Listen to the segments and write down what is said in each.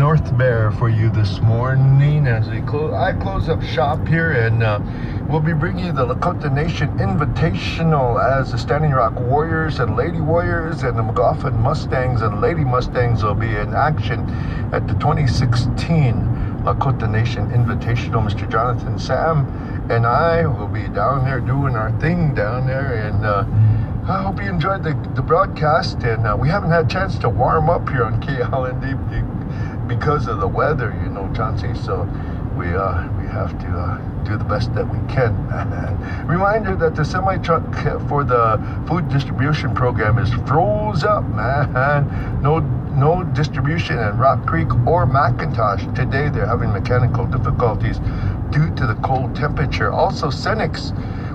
North Bear for you this morning as I close up shop here, and we'll be bringing you the Lakota Nation Invitational as the Standing Rock Warriors and Lady Warriors and the McLaughlin Mustangs and Lady Mustangs will be in action at the 2016 Lakota Nation Invitational. Mr. Jonathan Sam and I will be down there doing our thing down there, and I hope you enjoyed the broadcast. And we haven't had a chance to warm up here on KLND because of the weather, you know, Chauncey. So we have to do the best that we can. Reminder that the semi truck for the food distribution program is froze up, man. No distribution in Rock Creek or McIntosh today. They're having mechanical difficulties due to the cold temperature. Also, Senex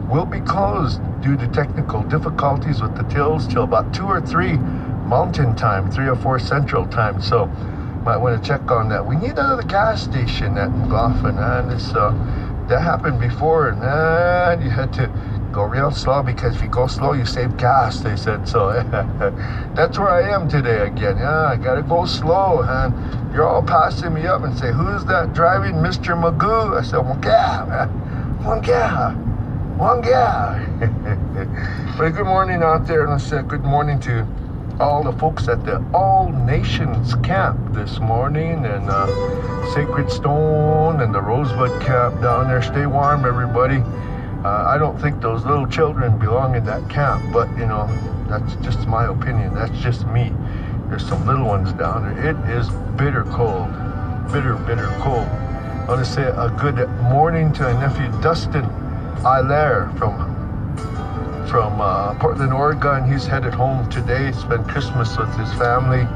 will be closed due to technical difficulties with the tills till about 2 or 3 Mountain Time, 3 or 4 Central Time. So might want to check on that. We need another gas station at McLaughlin, and it's that happened before, and you had to go real slow, because if you go slow you save gas, they said. So that's where I am today again. I gotta go slow, and you're all passing me up and say, who's that driving, Mr. Magoo? I said, one guy. But good morning out there, and I said good morning to all the folks at the All Nations Camp this morning, and Sacred Stone and the Rosebud Camp down there. Stay warm, everybody. I don't think those little children belong in that camp, but you know, that's just my opinion. That's just me. There's some little ones down there. It is bitter cold. Bitter cold. I want to say a good morning to my nephew Dustin Hilaire from Portland, Oregon. He's headed home today, spend Christmas with his family.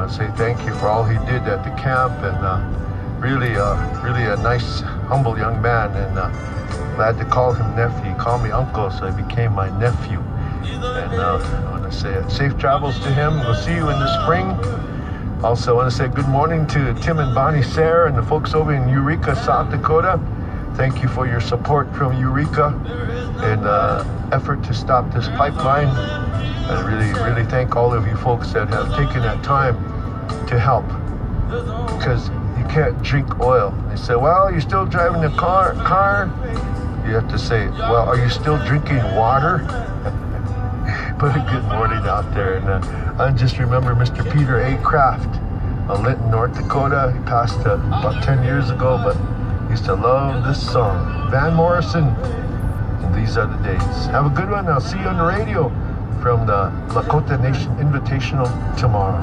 Say thank you for all he did at the camp, and really a nice, humble young man, and glad to call him nephew. He called me uncle, so he became my nephew. And I want to say safe travels to him. We'll see you in the spring. Also, I want to say good morning to Tim and Bonnie Sayre and the folks over in Eureka, South Dakota. Thank you for your support from Eureka in effort to stop this pipeline. I really thank all of you folks that have taken that time to help, because you can't drink oil. They say, well, you're still driving the car. You have to say, well, are you still drinking water? But a good morning out there. And I just remember Mr. Peter A. Kraft of Linton, North Dakota. He passed about 10 years ago, but used to love this song. Van Morrison, and These Are the Days. Have a good one. I'll see you on the radio from the Lakota Nation Invitational tomorrow.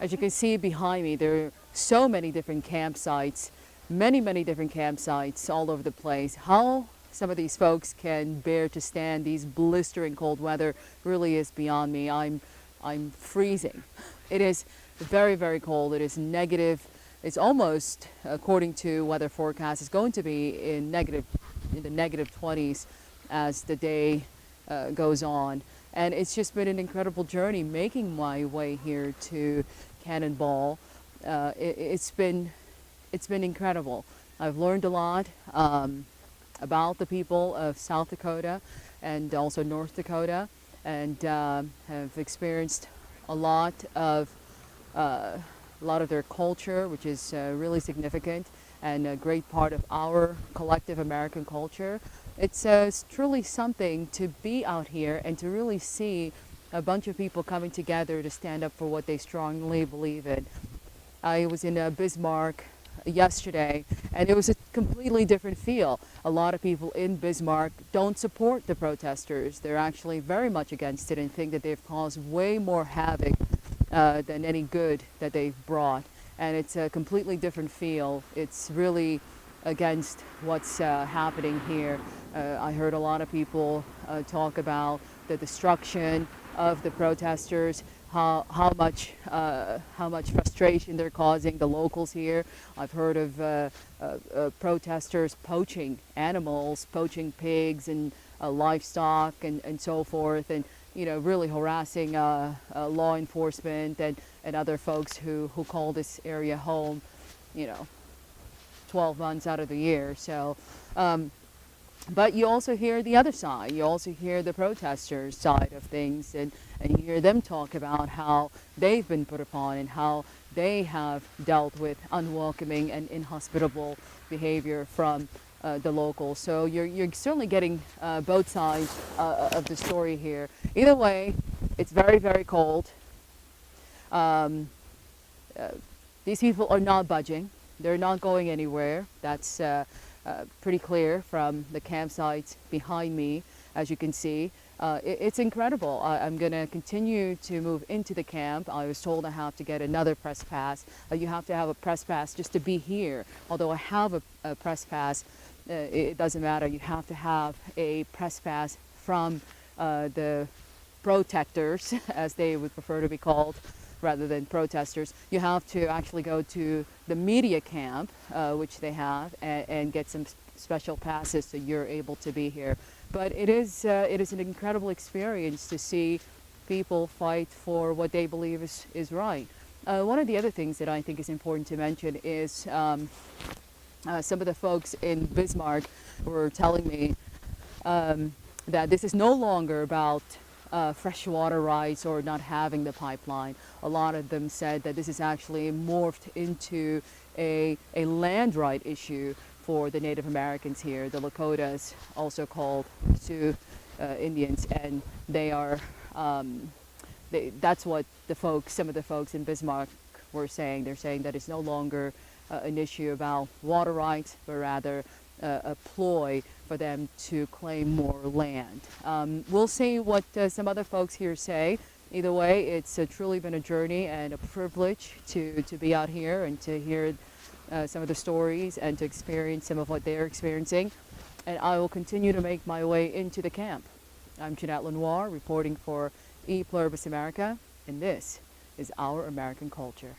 As you can see behind me, there are so many different campsites, many different campsites all over the place. How some of these folks can bear to stand these blistering cold weather really is beyond me. I'm freezing. It is very cold. It is negative. It's almost, according to weather forecast, it's going to be in the negative 20s as the day goes on. And it's just been an incredible journey making my way here to Cannonball. It's been incredible. I've learned a lot about the people of South Dakota and also North Dakota, and have experienced a lot of their culture, which is really significant and a great part of our collective American culture. It's truly something to be out here and to really see a bunch of people coming together to stand up for what they strongly believe in. I was in Bismarck yesterday, and it was a completely different feel. A lot of people in Bismarck don't support the protesters. They're actually very much against it and think that they've caused way more havoc than any good that they've brought. And it's a completely different feel. It's really against what's happening here. I heard a lot of people talk about the destruction of the protesters, how much frustration they're causing the locals here. I've heard of protesters poaching animals, poaching pigs and livestock and so forth, and really harassing law enforcement and other folks who call this area home, 12 months out of the year. So, but you also hear the other side. You also hear the protesters' side of things, and you hear them talk about how they've been put upon and how they have dealt with unwelcoming and inhospitable behavior from the locals. So you're certainly getting both sides of the story here. Either way, it's very, very cold. These people are not budging. They're not going anywhere. That's pretty clear from the campsites behind me, as you can see. It's incredible. I'm going to continue to move into the camp. I was told I have to get another press pass. You have to have a press pass just to be here. Although I have a press pass, it doesn't matter. You have to have a press pass from the protectors, as they would prefer to be called, rather than protesters. You have to actually go to the media camp, which they have, and get some special passes so you're able to be here. But it is an incredible experience to see people fight for what they believe is right. One of the other things that I think is important to mention is some of the folks in Bismarck were telling me that this is no longer about freshwater rights or not having the pipeline. A lot of them said that this is actually morphed into a land right issue for the Native Americans here, the Lakotas, also called Sioux Indians, and they are. That's what some of the folks in Bismarck were saying. They're saying that it's no longer an issue about water rights, but rather a ploy for them to claim more land. We'll see what some other folks here say. Either way, it's truly been a journey and a privilege to be out here and to hear some of the stories and to experience some of what they're experiencing. And I will continue to make my way into the camp. I'm Jeanette Lenoir, reporting for E Pluribus America, and this is Our American Culture.